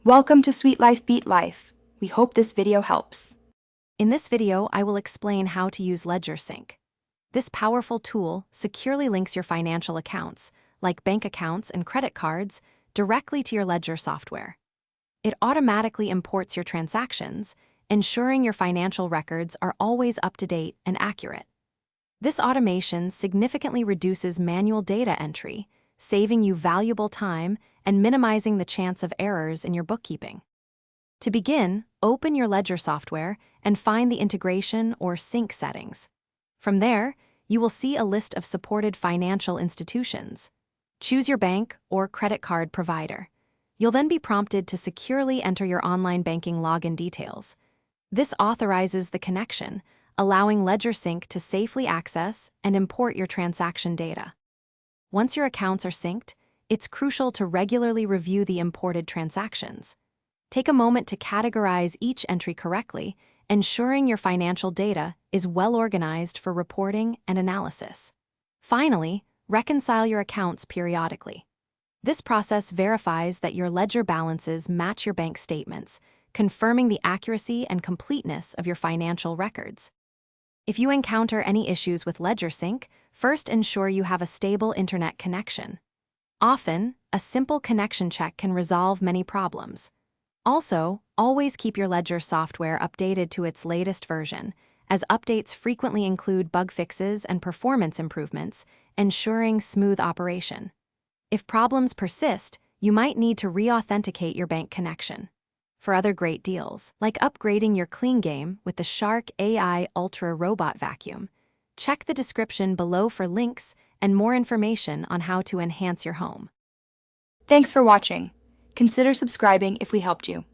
Welcome to Sweet Life Beat Life. We hope this video helps. In this video, I will explain how to use Ledger Sync. This powerful tool securely links your financial accounts, like bank accounts and credit cards, directly to your Ledger software. It automatically imports your transactions, ensuring your financial records are always up to date and accurate. This automation significantly reduces manual data entry, saving you valuable time and minimizing the chance of errors in your bookkeeping. To begin, open your Ledger software and find the integration or sync settings. From there, you will see a list of supported financial institutions. Choose your bank or credit card provider. You'll then be prompted to securely enter your online banking login details. This authorizes the connection, allowing Ledger Sync to safely access and import your transaction data. Once your accounts are synced, it's crucial to regularly review the imported transactions. Take a moment to categorize each entry correctly, ensuring your financial data is well organized for reporting and analysis. Finally, reconcile your accounts periodically. This process verifies that your ledger balances match your bank statements, confirming the accuracy and completeness of your financial records. If you encounter any issues with Ledger Sync, first ensure you have a stable internet connection. Often, a simple connection check can resolve many problems. Also, always keep your Ledger software updated to its latest version, as updates frequently include bug fixes and performance improvements, ensuring smooth operation. If problems persist, you might need to re-authenticate your bank connection. For other great deals, like upgrading your clean game with the Shark AI Ultra Robot Vacuum, check the description below for links and more information on how to enhance your home. Thanks for watching. Consider subscribing if we helped you.